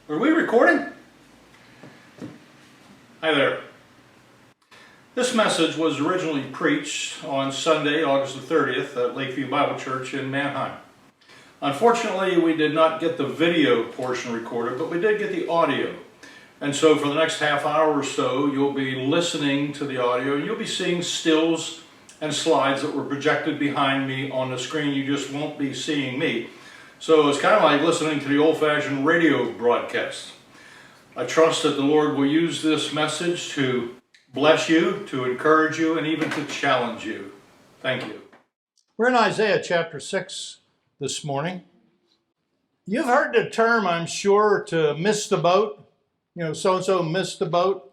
Are we recording? Hi there. This message was originally preached on Sunday, August the 30th at Lakeview Bible Church in Manheim. Unfortunately, we did not get the video portion recorded, but we did get the audio. And so for the next half hour or so, you'll be listening to the audio. You'll be seeing stills and slides that were projected behind me on the screen. You just won't be seeing me. So it's kind of like listening to the old-fashioned radio broadcast. I trust that the Lord will use this message to bless you, to encourage you, and even to challenge you. Thank you. We're in Isaiah chapter 6 this morning. You've heard the term, I'm sure, to miss the boat. You know, so-and-so missed the boat.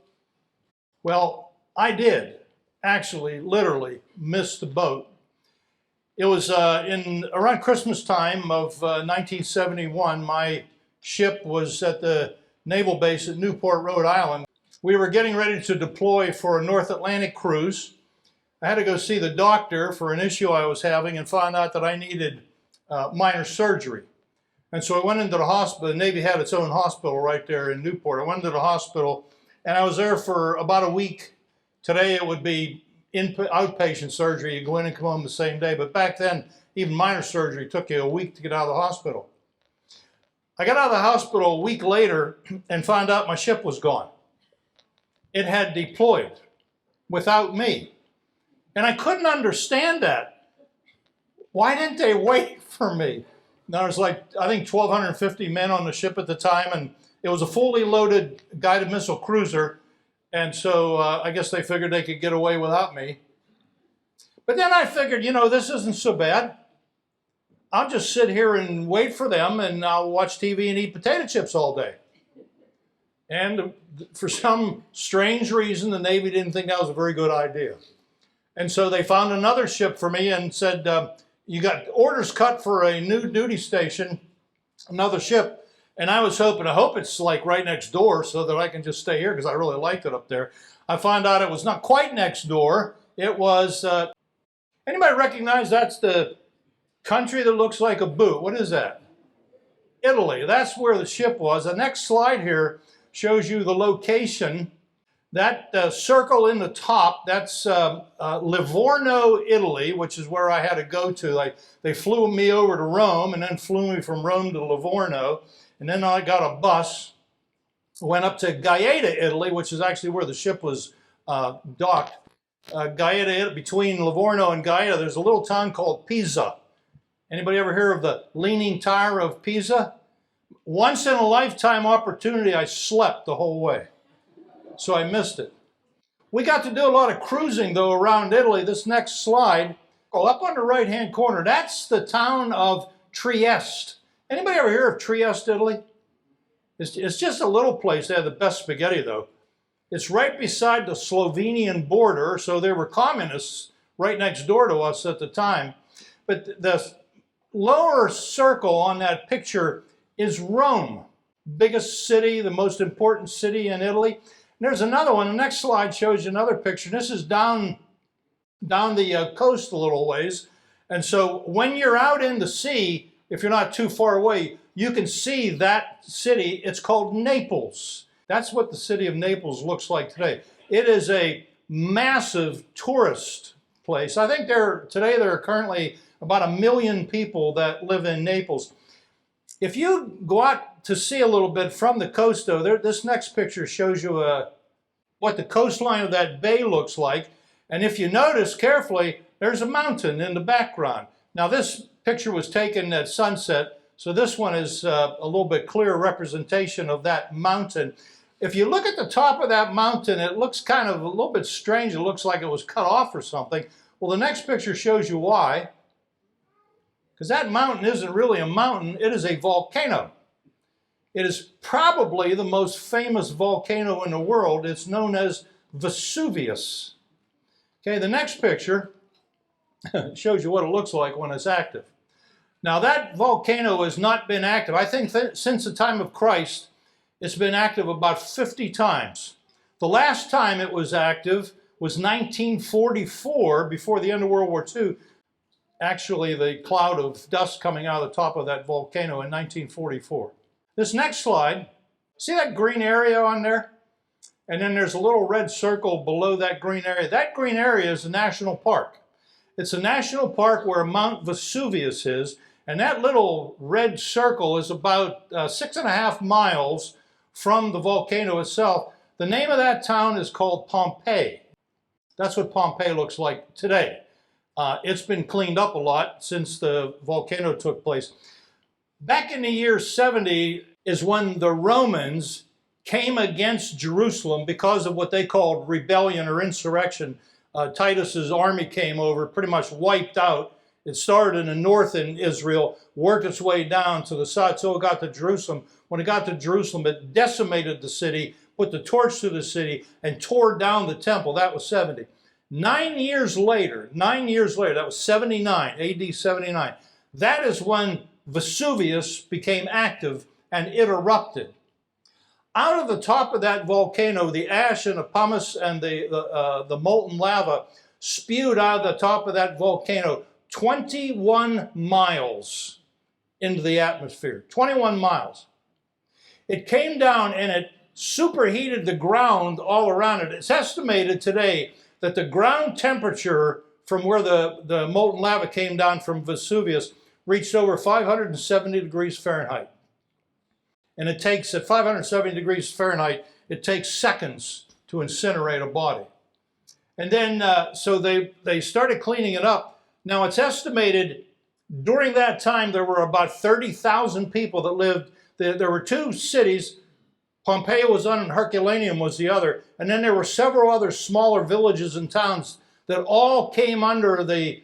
Well, I did actually literally miss the boat. It was around Christmas time of 1971. My ship was at the naval base at Newport, Rhode Island. We were getting ready to deploy for a North Atlantic cruise. I had to go see the doctor for an issue I was having and found out that I needed minor surgery. And so I went into the hospital. The Navy had its own hospital right there in Newport. I went into the hospital and I was there for about a week. Today it would be outpatient surgery. You go in and come home the same day. But back then, even minor surgery took you a week to get out of the hospital. I got out of the hospital a week later and found out my ship was gone. It had deployed without me. And I couldn't understand that. Why didn't they wait for me? There was like, I think 1,250 men on the ship at the time, and it was a fully loaded guided missile cruiser. And so I guess they figured they could get away without me. But then I figured, you know, this isn't so bad. I'll just sit here and wait for them, and I'll watch TV and eat potato chips all day. And for some strange reason, the Navy didn't think that was a very good idea. And so they found another ship for me and said, you got orders cut for a new duty station, another ship. And I was hoping, I hope it's like right next door so that I can just stay here because I really liked it up there. I found out it was not quite next door. It was, anybody recognize that's the country that looks like a boot? What is that? Italy. That's where the ship was. The next slide here shows you the location. That circle in the top, that's Livorno, Italy, which is where I had to go to. They flew me over to Rome and then flew me from Rome to Livorno. And then I got a bus, went up to Gaeta, Italy, which is actually where the ship was docked. Gaeta, between Livorno and Gaeta, there's a little town called Pisa. Anybody ever hear of the Leaning Tower of Pisa? Once in a lifetime opportunity, I slept the whole way. So I missed it. We got to do a lot of cruising, though, around Italy. This next slide, up on the right-hand corner, that's the town of Trieste. Anybody ever hear of Trieste, Italy? It's just a little place. They have the best spaghetti, though. It's right beside the Slovenian border, so there were communists right next door to us at the time. But the lower circle on that picture is Rome, biggest city, the most important city in Italy. And there's another one. The next slide shows you another picture. This is down the coast a little ways. And so when you're out in the sea, if you're not too far away, you can see that city. It's called Naples. That's what the city of Naples looks like today. It is a massive tourist place. I think today there are currently about 1 million people that live in Naples. If you go out to see a little bit from the coast, though, this next picture shows you what the coastline of that bay looks like. And if you notice carefully, there's a mountain in the background. Now, this picture was taken at sunset, so this one is a little bit clearer representation of that mountain. If you look at the top of that mountain, it looks kind of a little bit strange. It looks like it was cut off or something. Well, the next picture shows you why. Because that mountain isn't really a mountain, it is a volcano. It is probably the most famous volcano in the world. It's known as Vesuvius. Okay, the next picture shows you what it looks like when it's active. Now that volcano has not been active. I think since the time of Christ, it's been active about 50 times. The last time it was active was 1944, before the end of World War II. actually the cloud of dust coming out of the top of that volcano in 1944. This next slide, see that green area on there? And then there's a little red circle below that green area. That green area is a national park. It's a national park where Mount Vesuvius is, and that little red circle is about 6.5 miles from the volcano itself. The name of that town is called Pompeii. That's what Pompeii looks like today. It's been cleaned up a lot since the volcano took place. Back in the year 70 is when the Romans came against Jerusalem because of what they called rebellion or insurrection. Titus's army came over, pretty much wiped out. It started in the north in Israel, worked its way down to the south till it got to Jerusalem. When it got to Jerusalem, it decimated the city, put the torch to the city, and tore down the temple. That was 70. 9 years later, that was 79, AD 79, that is when Vesuvius became active and it erupted. Out of the top of that volcano, the ash and the pumice and the molten lava spewed out of the top of that volcano 21 miles into the atmosphere. 21 miles. It came down and it superheated the ground all around it. It's estimated today that the ground temperature from where the molten lava came down from Vesuvius reached over 570 degrees Fahrenheit. And it takes, at 570 degrees Fahrenheit, it takes seconds to incinerate a body. And then, so they started cleaning it up. Now, it's estimated during that time there were about 30,000 people that lived. There were two cities. Pompeii was one and Herculaneum was the other. And then there were several other smaller villages and towns that all came under the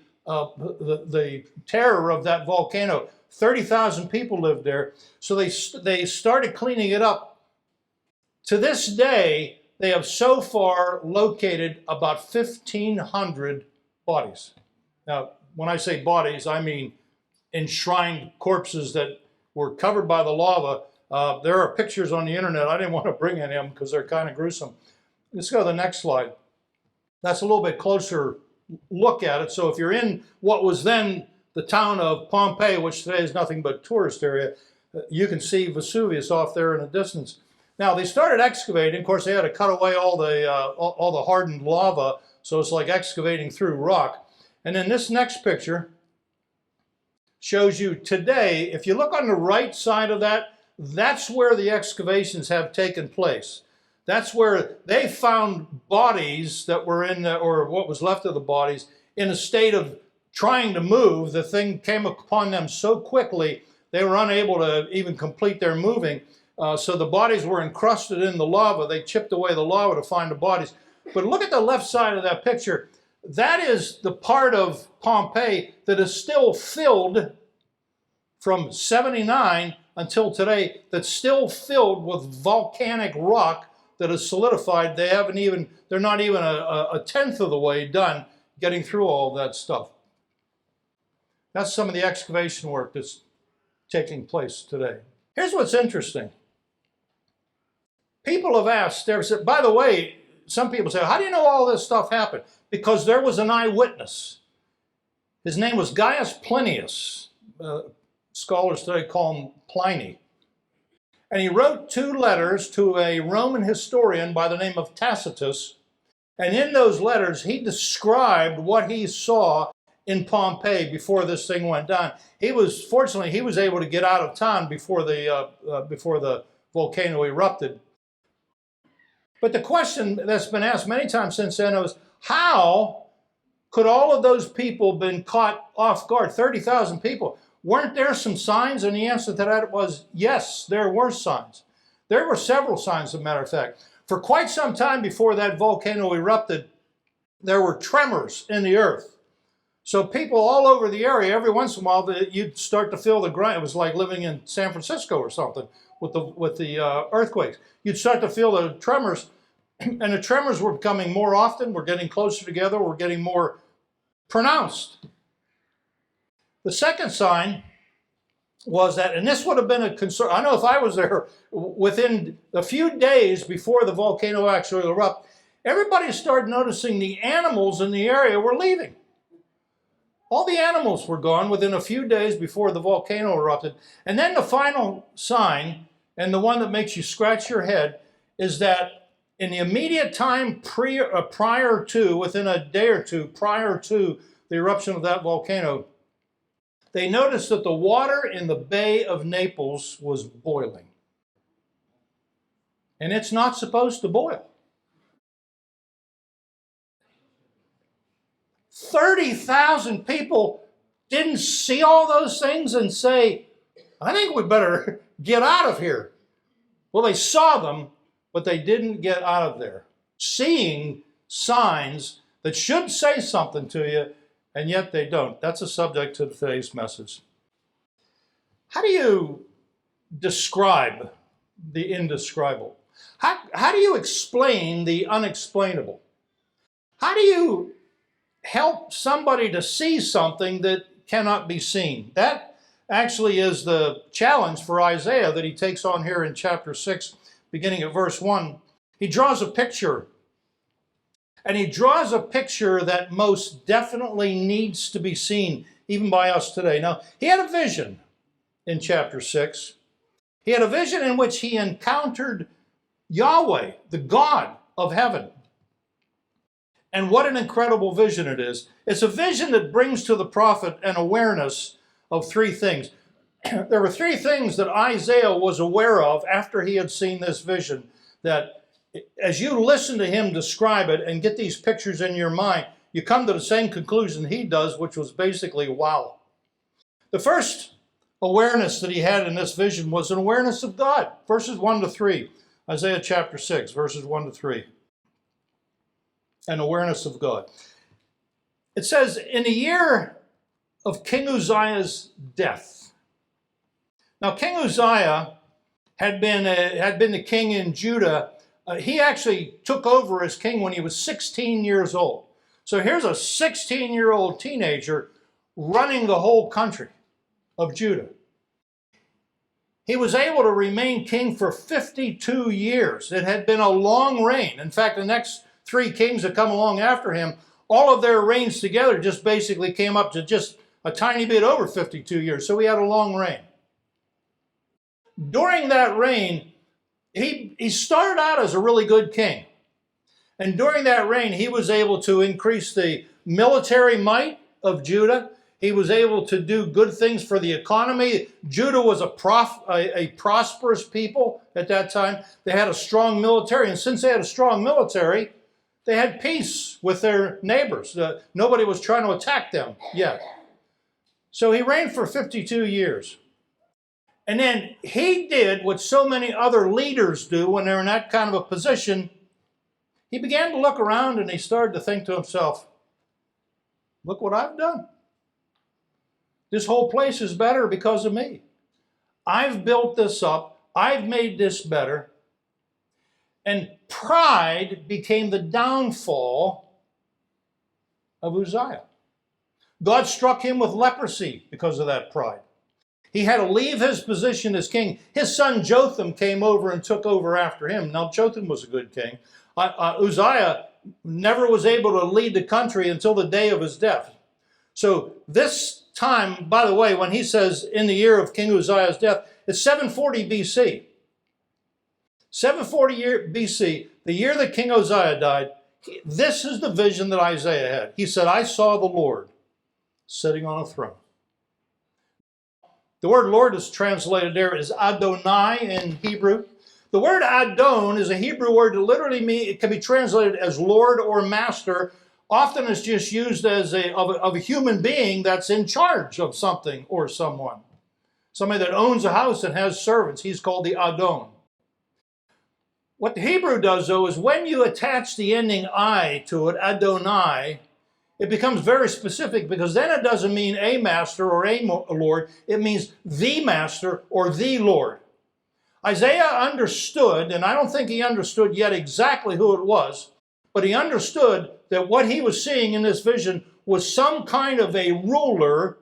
terror of that volcano. 30,000 people lived there. So they started cleaning it up. To this day, they have so far located about 1,500 bodies. Now, when I say bodies, I mean enshrined corpses that were covered by the lava. There are pictures on the internet. I didn't want to bring any of them because they're kind of gruesome. Let's go to the next slide. That's a little bit closer look at it. So if you're in what was then the town of Pompeii, which today is nothing but a tourist area, you can see Vesuvius off there in the distance. Now they started excavating. Of course, they had to cut away all the hardened lava, so it's like excavating through rock. And then this next picture shows you today. If you look on the right side of that, that's where the excavations have taken place. That's where they found bodies that were in, or what was left of the bodies, in a state of trying to move. The thing came upon them so quickly, they were unable to even complete their moving. So the bodies were encrusted in the lava. They chipped away the lava to find the bodies. But look at the left side of that picture. That is the part of Pompeii that is still filled from 79 until today, that's still filled with volcanic rock that is solidified. They're not even a tenth of the way done getting through all of that stuff. That's some of the excavation work that's taking place today. Here's what's interesting. People have asked, by the way, some people say, how do you know all this stuff happened? Because there was an eyewitness. His name was Gaius Plinius. Scholars today call him Pliny. And he wrote 2 letters to a Roman historian by the name of Tacitus. And in those letters, he described what he saw in Pompeii before this thing went down. Fortunately, he was able to get out of town before the volcano erupted. But the question that's been asked many times since then is, how could all of those people been caught off guard? 30,000 people. Weren't there some signs? And the answer to that was yes, there were signs. There were several signs, as a matter of fact. For quite some time before that volcano erupted, there were tremors in the earth. So people all over the area, every once in a while, you'd start to feel the grind. It was like living in San Francisco or something with the earthquakes. You'd start to feel the tremors, and the tremors were becoming more often. We're getting closer together. We're getting more pronounced. The second sign was that, and this would have been a concern, I know if I was there, within a few days before the volcano actually erupted, everybody started noticing the animals in the area were leaving. All the animals were gone within a few days before the volcano erupted. And then the final sign, and the one that makes you scratch your head, is that in the immediate time prior to, within a day or two prior to the eruption of that volcano, they noticed that the water in the Bay of Naples was boiling. And it's not supposed to boil. 30,000 people didn't see all those things and say, I think we better get out of here. Well, they saw them, but they didn't get out of there. Seeing signs that should say something to you, and yet they don't. That's a subject to today's message. How do you describe the indescribable? How do you explain the unexplainable? How do you help somebody to see something that cannot be seen? That actually is the challenge for Isaiah that he takes on here in chapter 6, beginning at verse 1. He draws a picture, and he draws a picture that most definitely needs to be seen, even by us today. Now, he had a vision in chapter 6. He had a vision in which he encountered Yahweh, the God of heaven. And what an incredible vision it is. It's a vision that brings to the prophet an awareness of three things. There were three things that Isaiah was aware of after he had seen this vision, that as you listen to him describe it and get these pictures in your mind, you come to the same conclusion he does, which was basically, wow. The first awareness that he had in this vision was an awareness of God. Verses 1 to 3. Isaiah chapter 6, verses 1 to 3. An awareness of God. It says, in the year of King Uzziah's death. Now, King Uzziah had been the king in Judah. He actually took over as king when he was 16 years old. So here's a 16-year-old teenager running the whole country of Judah. He was able to remain king for 52 years. It had been a long reign. In fact, the next three kings that come along after him, all of their reigns together just basically came up to just a tiny bit over 52 years. So he had a long reign. During that reign, he started out as a really good king. And during that reign, he was able to increase the military might of Judah. He was able to do good things for the economy. Judah was a prosperous people at that time. They had a strong military. And since they had a strong military, they had peace with their neighbors. Nobody was trying to attack them yet. So he reigned for 52 years. And then he did what so many other leaders do when they're in that kind of a position. He began to look around and he started to think to himself, look what I've done. This whole place is better because of me. I've built this up. I've made this better. And pride became the downfall of Uzziah. God struck him with leprosy because of that pride. He had to leave his position as king. His son Jotham came over and took over after him. Now, Jotham was a good king. Uzziah never was able to lead the country until the day of his death. So this time, by the way, when he says in the year of King Uzziah's death, it's 740 BC. 740 BC, the year that King Uzziah died, this is the vision that Isaiah had. He said, I saw the Lord sitting on a throne. The word Lord is translated there as Adonai in Hebrew. The word Adon is a Hebrew word that literally means, it can be translated as Lord or Master. Often it's just used as of a human being that's in charge of something or someone. Somebody that owns a house and has servants, he's called the Adon. What the Hebrew does, though, is when you attach the ending I to it, Adonai, it becomes very specific, because then it doesn't mean a master or a Lord. It means the master or the Lord. Isaiah understood, and I don't think he understood yet exactly who it was, but he understood that what he was seeing in this vision was some kind of a ruler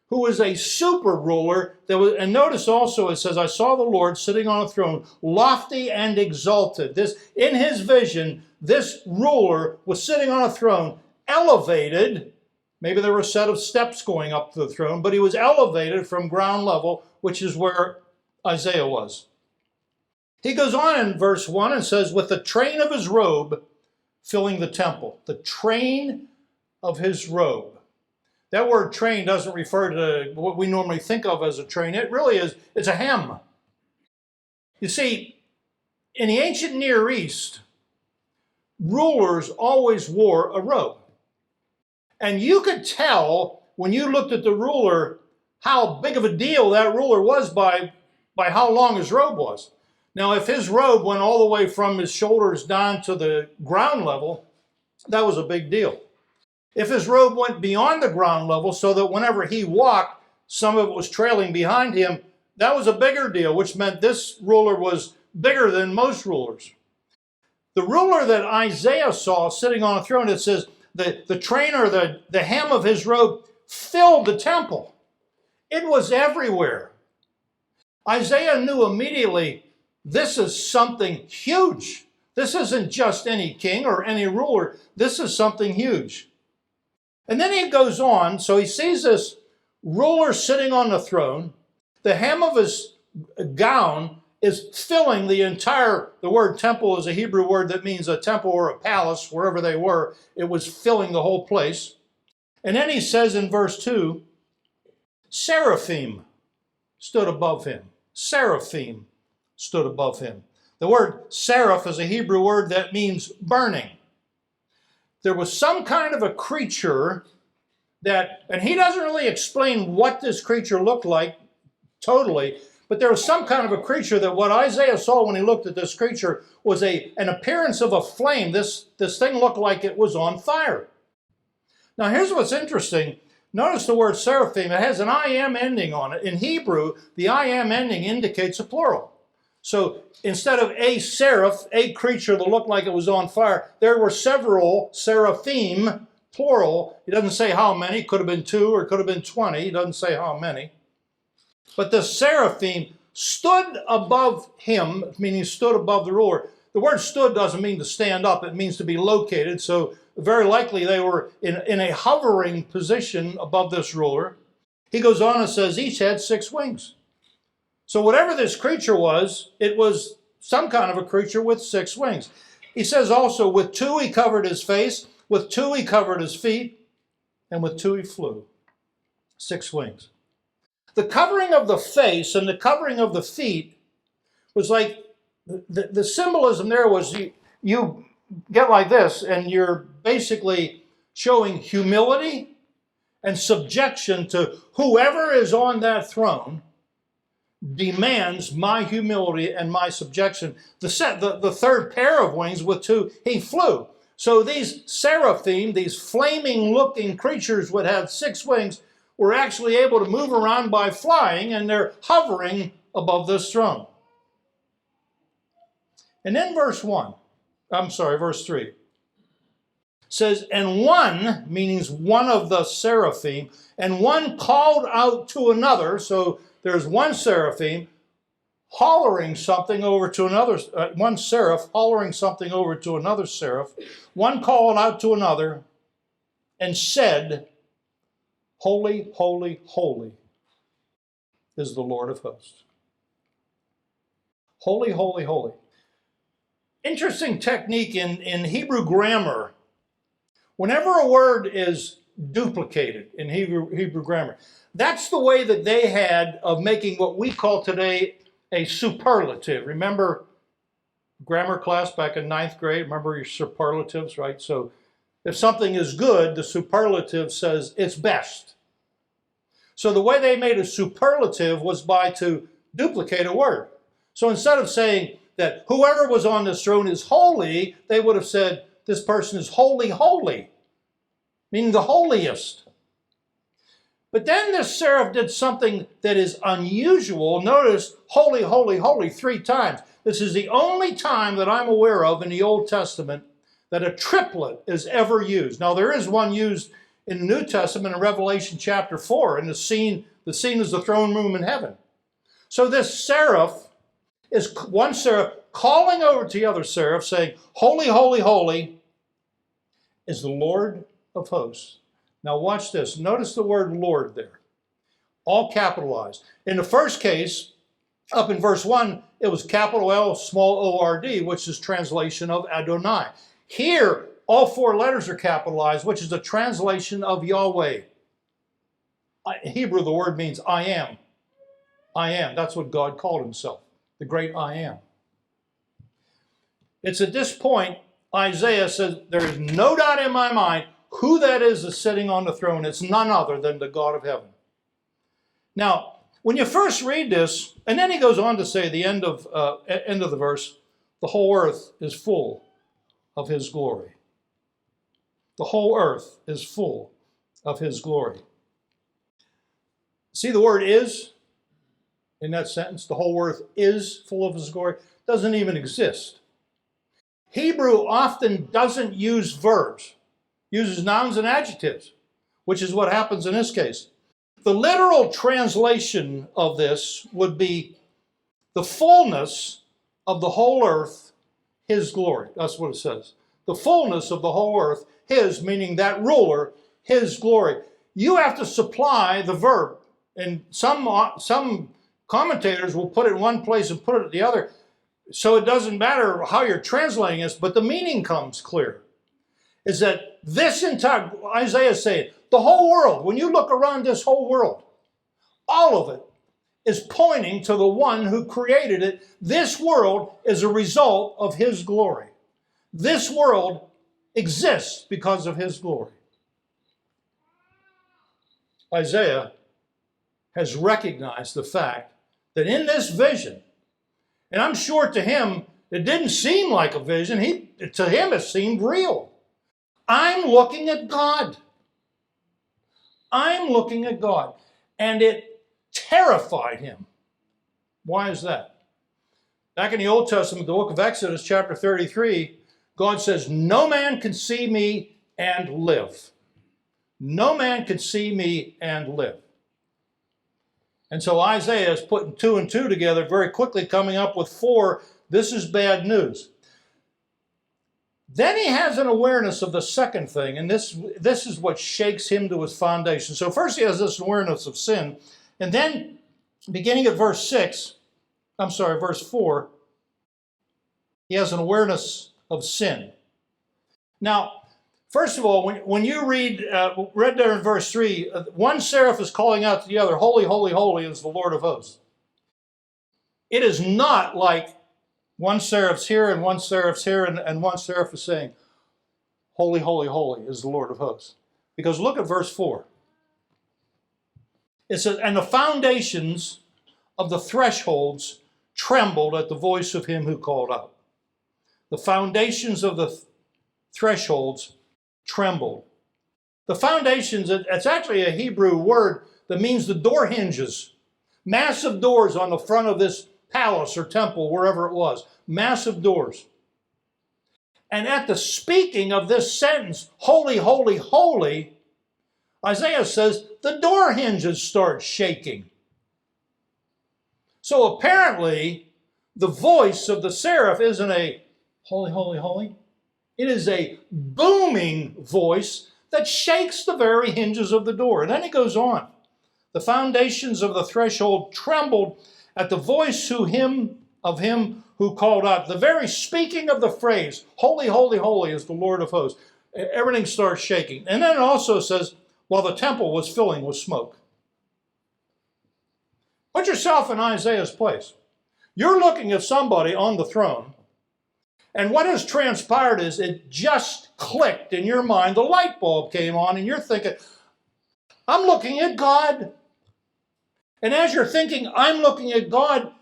who was a super ruler. And notice also it says, I saw the Lord sitting on a throne, lofty and exalted. In his vision, this ruler was sitting on a throne, elevated, Maybe there were a set of steps going up to the throne, but he was elevated from ground level, which is where Isaiah was. He goes on in verse 1 and says, with the train of his robe filling the temple. The train of his robe. That word train doesn't refer to what we normally think of as a train. It really is, it's a hem. You see, in the ancient Near East, rulers always wore a robe. And you could tell when you looked at the ruler how big of a deal that ruler was by how long his robe was. Now, if his robe went all the way from his shoulders down to the ground level, that was a big deal. If his robe went beyond the ground level so that whenever he walked, some of it was trailing behind him, that was a bigger deal, which meant this ruler was bigger than most rulers. The ruler that Isaiah saw sitting on a throne, it says the train or the hem of his robe filled the temple. It was everywhere. Isaiah knew immediately, this is something huge. This isn't just any king or any ruler. This is something huge. And then he goes on, so he sees this ruler sitting on the throne. The hem of his gown is filling the word temple is a Hebrew word that means a temple or a palace, wherever they were. It was filling the whole place. And then he says in verse 2, seraphim stood above him. Seraphim stood above him. The word seraph is a Hebrew word that means burning. There was some kind of a creature that, and he doesn't really explain what this creature looked like totally, but there was some kind of a creature that what Isaiah saw when he looked at this creature was an appearance of a flame. This thing looked like it was on fire. Now here's what's interesting. Notice the word seraphim. It has an I am ending on it. In Hebrew, the I am ending indicates a plural. So instead of a seraph, a creature that looked like it was on fire, there were several seraphim, plural. He doesn't say how many. It could have been 2 or it could have been 20. He doesn't say how many. But the seraphim stood above him, meaning stood above the ruler. The word stood doesn't mean to stand up. It means to be located. So very likely they were in a hovering position above this ruler. He goes on and says each had 6 wings. So whatever this creature was, it was some kind of a creature with 6 wings. He says also with 2 he covered his face, with 2 he covered his feet, and with 2 he flew. 6 wings. The covering of the face and the covering of the feet was like, the symbolism there was you get like this and you're basically showing humility and subjection to whoever is on that throne demands my humility and my subjection. The third pair of wings with 2, he flew. So these seraphim, these flaming looking creatures would have 6 wings, were actually able to move around by flying, and they're hovering above this throne. And then verse 3 says, and one, meaning one of the seraphim, and one called out to another. So there's one seraphim hollering something over to another, one seraph hollering something over to another seraph. One called out to another and said, holy, holy, holy is the Lord of hosts. Holy, holy, holy. Interesting technique in Hebrew grammar. Whenever a word is duplicated in Hebrew grammar, that's the way that they had of making what we call today a superlative. Remember grammar class back in 9th grade? Remember your superlatives, right? So if something is good, the superlative says it's best. So the way they made a superlative was by to duplicate a word. So instead of saying that whoever was on this throne is holy, they would have said this person is holy, holy, meaning the holiest. But then this seraph did something that is unusual. Notice holy, holy, holy 3 times. This is the only time that I'm aware of in the Old Testament that a triplet is ever used. Now there is one used in the New Testament in Revelation chapter 4, and the scene is the throne room in heaven. So this seraph is one seraph calling over to the other seraph saying, holy, holy, holy is the Lord of hosts. Now watch this. Notice the word Lord there. All capitalized. In the first case, up in verse 1, it was capital L, small O-R-D, which is translation of Adonai. Here, all four letters are capitalized, which is a translation of Yahweh. In Hebrew, the word means I am. I am. That's what God called himself, the great I am. It's at this point, Isaiah says, there is no doubt in my mind who that is sitting on the throne. It's none other than the God of heaven. Now, when you first read this, and then he goes on to say, the end of the verse, the whole earth is full of his glory. The whole earth is full of his glory. See the word is in that sentence? The whole earth is full of his glory. Doesn't even exist. Hebrew often doesn't use verbs, uses nouns and adjectives, which is what happens in this case. The literal translation of this would be the fullness of the whole earth, his glory. That's what it says. The fullness of the whole earth, his, meaning that ruler, his glory. You have to supply the verb. And some commentators will put it in one place and put it at the other. So it doesn't matter how you're translating this, but the meaning comes clear. Is that this entire, Isaiah is saying, the whole world, when you look around this whole world, all of it is pointing to the one who created it. This world is a result of his glory. This world exists because of his glory. Isaiah has recognized the fact that in this vision, and I'm sure to him, it didn't seem like a vision. To him, it seemed real. I'm looking at God. I'm looking at God. And it terrified him. Why is that? Back in the Old Testament, the book of Exodus, chapter 33, God says, no man can see me and live. No man can see me and live. And so Isaiah is putting two and two together very quickly, coming up with four. This is bad news. Then he has an awareness of the second thing, and this is what shakes him to his foundation. So first he has this awareness of sin, and then beginning at verse 4, he has an awareness of sin. Now, first of all, when you read there in verse 3, one seraph is calling out to the other, holy, holy, holy is the Lord of hosts. It is not like one seraph's here and one seraph's here and one seraph is saying, holy, holy, holy is the Lord of hosts. Because look at verse 4. It says, and the foundations of the thresholds trembled at the voice of him who called out. The foundations of the thresholds trembled. The foundations, it's actually a Hebrew word that means the door hinges. Massive doors on the front of this palace or temple, wherever it was. Massive doors. And at the speaking of this sentence, holy, holy, holy, Isaiah says the door hinges start shaking. So apparently, the voice of the seraph isn't a holy, holy, holy. It is a booming voice that shakes the very hinges of the door. And then he goes on. The foundations of the threshold trembled at the voice of him who called out. The very speaking of the phrase, holy, holy, holy is the Lord of hosts. Everything starts shaking. And then it also says, while the temple was filling with smoke. Put yourself in Isaiah's place. You're looking at somebody on the throne, and what has transpired is it just clicked in your mind. The light bulb came on, and you're thinking, I'm looking at God. And as you're thinking, I'm looking at God,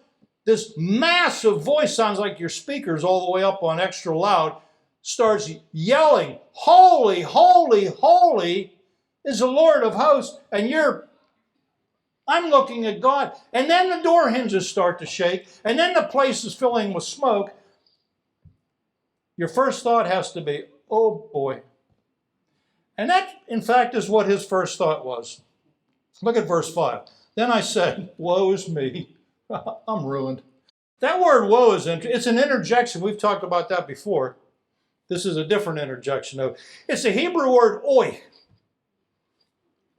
this massive voice, sounds like your speakers all the way up on extra loud, starts yelling, holy, holy, holy is the Lord of hosts. And I'm looking at God. And then the door hinges start to shake, and then the place is filling with smoke. Your first thought has to be, oh boy. And that, in fact, is what his first thought was. Look at verse 5. Then I said, woe is me. I'm ruined. That word woe is it's an interjection. We've talked about that before. This is a different interjection. It's the Hebrew word oi.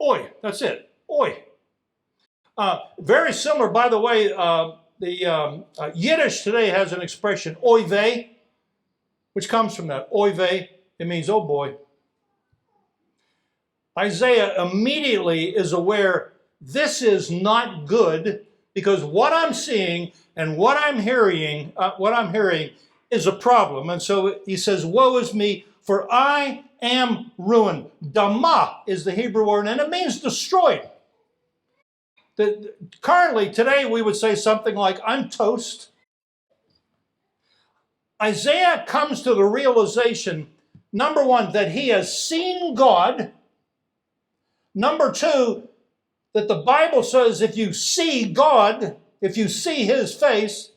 Oi, that's it. Oi. Very similar, by the way, Yiddish today has an expression, oy vey, which comes from that. Oy vey, it means, oh boy. Isaiah immediately is aware this is not good because what I'm seeing and what I'm hearing is a problem. And so he says, woe is me, for I am ruined. Dama is the Hebrew word, and it means destroyed. Currently, today, we would say something like, I'm toast. Isaiah comes to the realization, number one, that he has seen God. Number two, that the Bible says if you see God, if you see his face,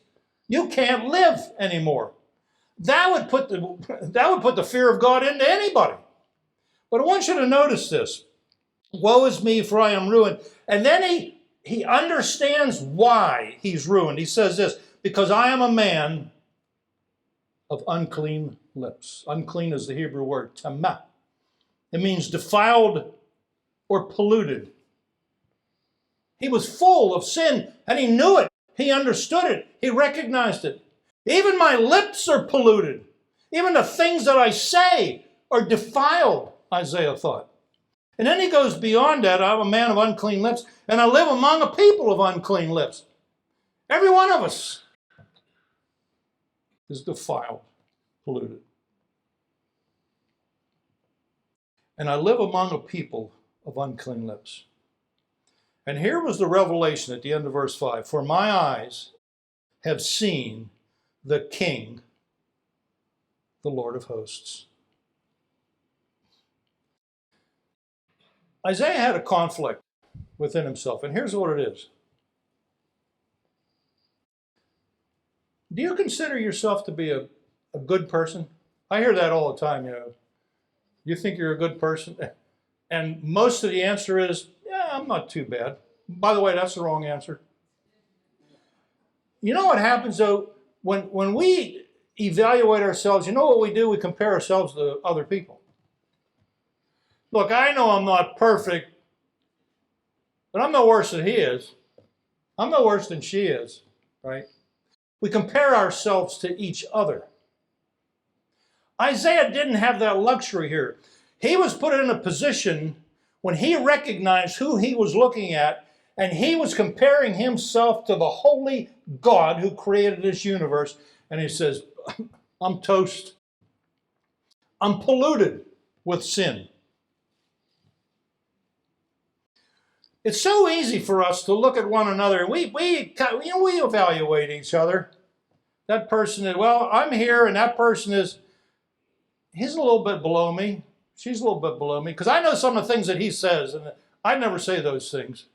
you can't live anymore. That would put the fear of God into anybody. But I want you to notice this. Woe is me, for I am ruined. And then he understands why he's ruined. He says this, because I am a man of unclean lips. Unclean is the Hebrew word, tamah. It means defiled or polluted. He was full of sin, and he knew it. He understood it. He recognized it. Even my lips are polluted. Even the things that I say are defiled, Isaiah thought. And then he goes beyond that. I'm a man of unclean lips, and I live among a people of unclean lips. Every one of us is defiled, polluted. And I live among a people of unclean lips. And here was the revelation at the end of verse 5. For my eyes have seen the King, the Lord of hosts. Isaiah had a conflict within himself, and here's what it is. Do you consider yourself to be a good person? I hear that all the time, You think you're a good person? And most of the answer is, yeah, I'm not too bad. By the way, that's the wrong answer. You know what happens, though? When we evaluate ourselves, you know what we do? We compare ourselves to other people. Look, I know I'm not perfect, but I'm no worse than he is. I'm no worse than she is, right? We compare ourselves to each other. Isaiah didn't have that luxury here. He was put in a position when he recognized who he was looking at, and he was comparing himself to the holy God who created this universe. And he says, I'm toast. I'm polluted with sin. It's so easy for us to look at one another. We evaluate each other. That person is, well, I'm here, and that person is, he's a little bit below me. She's a little bit below me. Because I know some of the things that he says, and I never say those things.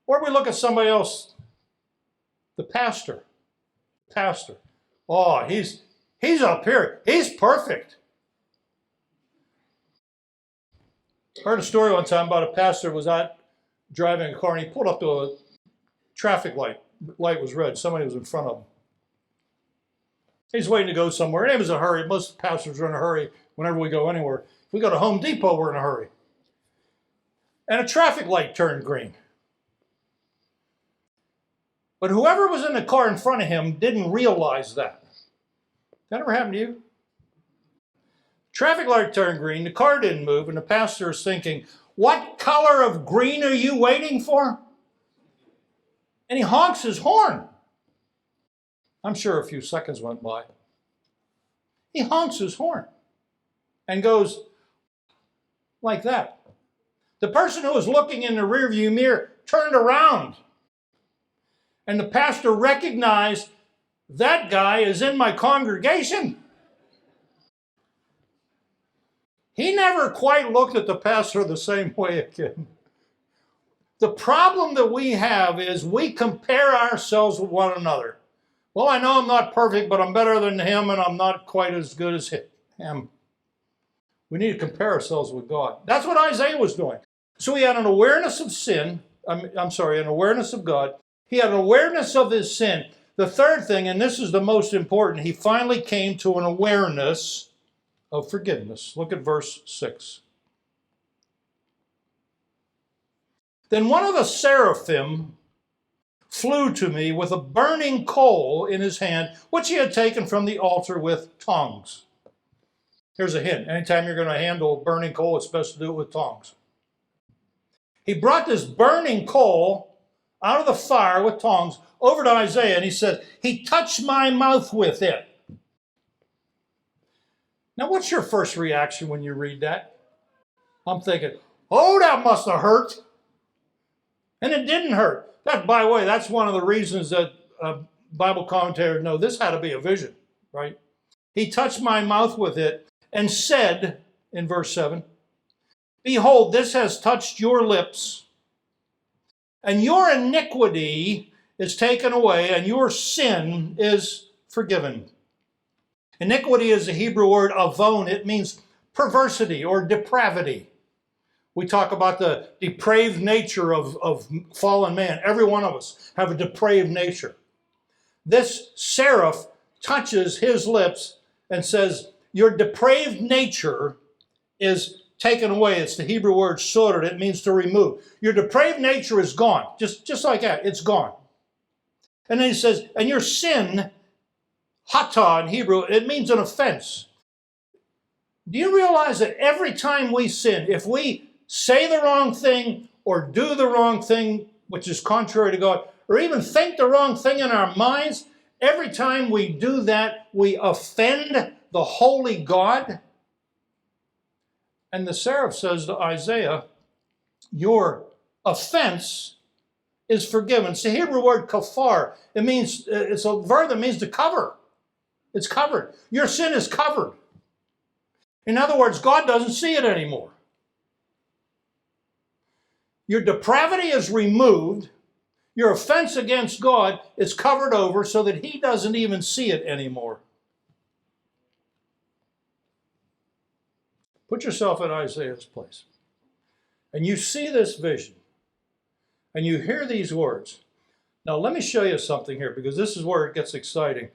Or we look at somebody else, the pastor. Oh, he's up here. He's perfect. I heard a story one time about a pastor who was out driving a car, and he pulled up to a traffic light. The light was red. Somebody was in front of him. He's waiting to go somewhere, and he was in a hurry. Most pastors are in a hurry whenever we go anywhere. If we go to Home Depot, we're in a hurry. And a traffic light turned green. But whoever was in the car in front of him didn't realize that. That ever happened to you? Traffic light turned green, the car didn't move, and the pastor is thinking, what color of green are you waiting for? And he honks his horn. I'm sure a few seconds went by. He honks his horn and goes like that. The person who was looking in the rearview mirror turned around. And the pastor recognized that guy is in my congregation. He never quite looked at the pastor the same way again. The problem that we have is we compare ourselves with one another. Well, I know I'm not perfect, but I'm better than him, and I'm not quite as good as him. We need to compare ourselves with God. That's what Isaiah was doing. So he had an awareness of sin. An awareness of God. He had an awareness of his sin. The third thing, and this is the most important, he finally came to an awareness of forgiveness. Look at verse 6. Then one of the seraphim flew to me with a burning coal in his hand, which he had taken from the altar with tongs. Here's a hint. Anytime you're going to handle burning coal, it's best to do it with tongs. He brought this burning coal out of the fire with tongs over to Isaiah, and he said, he touched my mouth with it. Now, what's your first reaction when you read that? I'm thinking, oh, that must have hurt. And it didn't hurt. That, by the way, that's one of the reasons that Bible commentators know this had to be a vision, right? He touched my mouth with it and said, in verse 7, behold, this has touched your lips, and your iniquity is taken away, and your sin is forgiven. Iniquity is the Hebrew word avon. It means perversity or depravity. We talk about the depraved nature of fallen man. Every one of us have a depraved nature. This seraph touches his lips and says, your depraved nature is taken away. It's the Hebrew word sorted. It means to remove. Your depraved nature is gone. Just like that, it's gone. And then he says, and your sin, hata in Hebrew, it means an offense. Do you realize that every time we sin, if we say the wrong thing or do the wrong thing, which is contrary to God, or even think the wrong thing in our minds, every time we do that, we offend the holy God? And the seraph says to Isaiah, your offense is forgiven. It's the Hebrew word kafar. It means, it's a verb that means to cover. It's covered. Your sin is covered. In other words, God doesn't see it anymore. Your depravity is removed. Your offense against God is covered over so that he doesn't even see it anymore. Put yourself in Isaiah's place. And you see this vision. And you hear these words. Now let me show you something here, because this is where it gets exciting.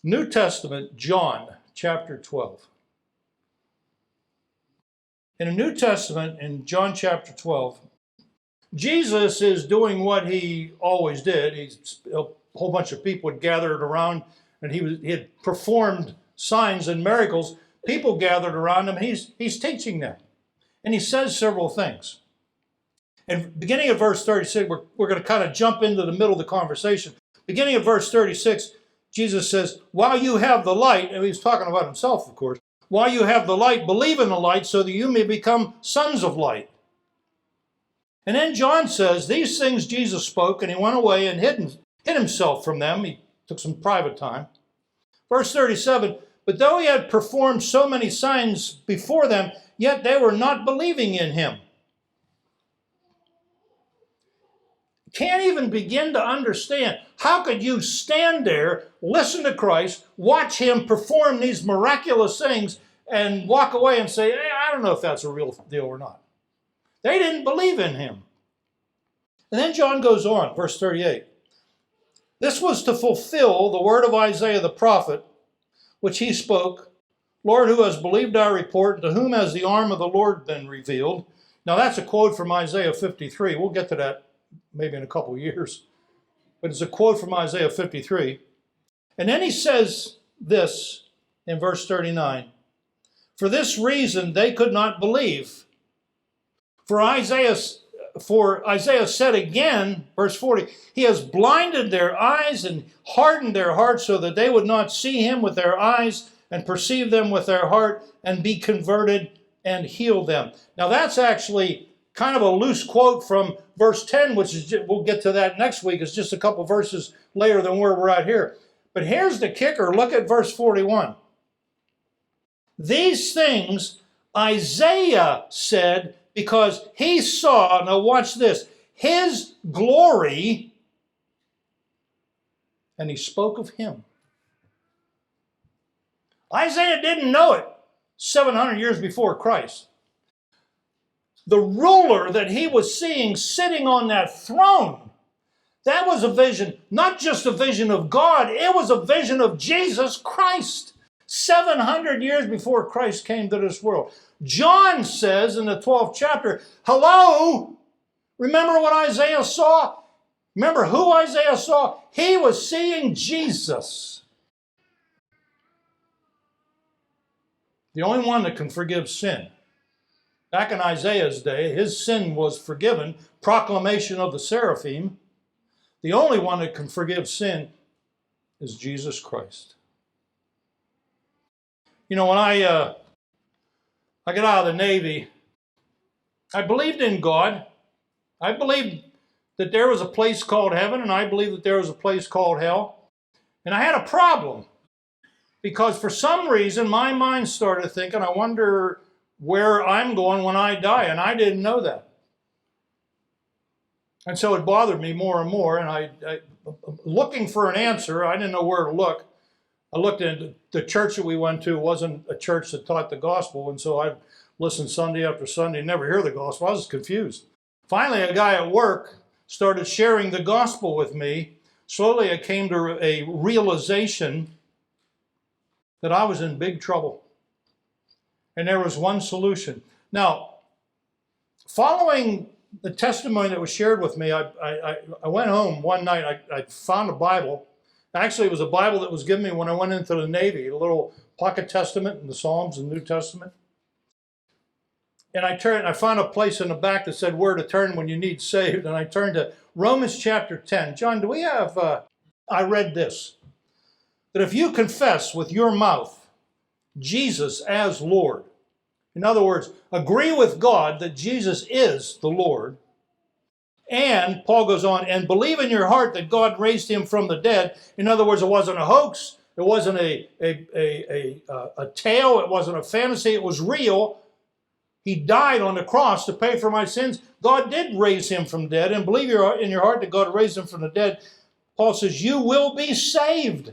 New Testament, John chapter 12. In the New Testament, in John chapter 12, Jesus is doing what he always did. A whole bunch of people had gathered around, and he had performed signs and miracles. People gathered around him. He's teaching them. And he says several things. And beginning of verse 36, we're going to kind of jump into the middle of the conversation. Beginning of verse 36, Jesus says, while you have the light, and he's talking about himself, of course, while you have the light, believe in the light so that you may become sons of light. And then John says, these things Jesus spoke, and he went away and hid himself from them. He took some private time. Verse 37, but though he had performed so many signs before them, yet they were not believing in him. Can't even begin to understand. How could you stand there, listen to Christ, watch him perform these miraculous things, and walk away and say, hey, I don't know if that's a real deal or not. They didn't believe in him. And then John goes on, verse 38. This was to fulfill the word of Isaiah the prophet, which he spoke, Lord, who has believed our report, to whom has the arm of the Lord been revealed? Now that's a quote from Isaiah 53. We'll get to that maybe in a couple of years. But it's a quote from Isaiah 53. And then he says this in verse 39. For this reason they could not believe. For Isaiah said again, verse 40, he has blinded their eyes and hardened their hearts so that they would not see him with their eyes and perceive them with their heart and be converted and heal them. Now that's actually kind of a loose quote from verse 10, which is, we'll get to that next week. It's just a couple verses later than where we're at here. But here's the kicker. Look at verse 41. These things Isaiah said because he saw, now watch this, his glory, and he spoke of him. Isaiah didn't know it 700 years before Christ. The ruler that he was seeing sitting on that throne, that was a vision, not just a vision of God, it was a vision of Jesus Christ. 700 years before Christ came to this world. John says in the 12th chapter, hello, remember what Isaiah saw? Remember who Isaiah saw? He was seeing Jesus. The only one that can forgive sin. Back in Isaiah's day, his sin was forgiven, proclamation of the seraphim. The only one that can forgive sin is Jesus Christ. You know, when I got out of the Navy, I believed in God. I believed that there was a place called heaven, and I believed that there was a place called hell. And I had a problem because for some reason my mind started thinking, I wonder where I'm going when I die, and I didn't know that. And so it bothered me more and more, and I looking for an answer, I didn't know where to look. I looked into the church that we went to wasn't a church that taught the gospel, and so I listened Sunday after Sunday and never hear the gospel. I was confused. Finally, a guy at work started sharing the gospel with me. Slowly, I came to a realization that I was in big trouble. And there was one solution. Now, following the testimony that was shared with me, I went home one night. I found a Bible. Actually, it was a Bible that was given me when I went into the Navy, a little pocket testament and the Psalms and New Testament. And I found a place in the back that said where to turn when you need saved. And I turned to Romans chapter 10. John, do we have, I read this, that if you confess with your mouth Jesus as Lord, in other words, agree with God that Jesus is the Lord, and Paul goes on, and believe in your heart that God raised him from the dead. In other words, it wasn't a hoax, it wasn't a tale, it wasn't a fantasy, it was real. He died on the cross to pay for my sins. God did raise him from the dead, and believe in your heart that God raised him from the dead. Paul says, you will be saved.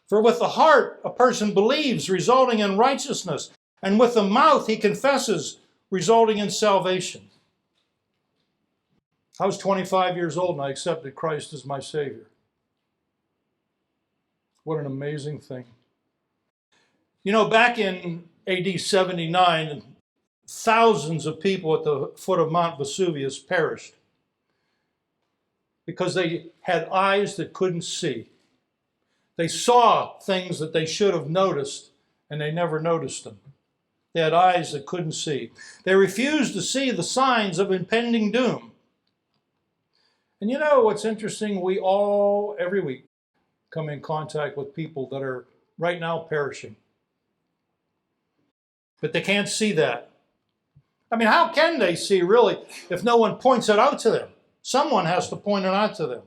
For with the heart a person believes, resulting in righteousness, and with the mouth he confesses, resulting in salvation. I was 25 years old and I accepted Christ as my Savior. What an amazing thing. You know, back in AD 79, thousands of people at the foot of Mount Vesuvius perished because they had eyes that couldn't see. They saw things that they should have noticed, and they never noticed them. They had eyes that couldn't see. They refused to see the signs of impending doom. And you know what's interesting? We all, every week, come in contact with people that are right now perishing. But they can't see that. I mean, how can they see, really, if no one points it out to them? Someone has to point it out to them.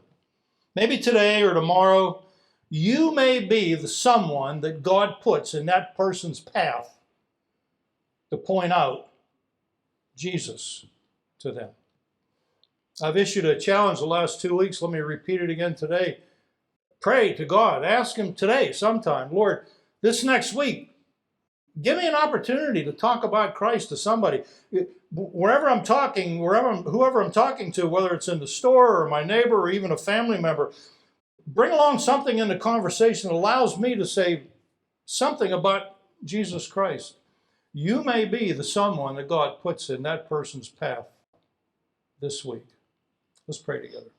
Maybe today or tomorrow, you may be the someone that God puts in that person's path to point out Jesus to them. I've issued a challenge the last 2 weeks. Let me repeat it again today. Pray to God. Ask him today, sometime, Lord, this next week, give me an opportunity to talk about Christ to somebody. Wherever I'm talking, whoever I'm talking to, whether it's in the store or my neighbor or even a family member, bring along something in the conversation that allows me to say something about Jesus Christ. You may be the someone that God puts in that person's path this week. Let's pray together.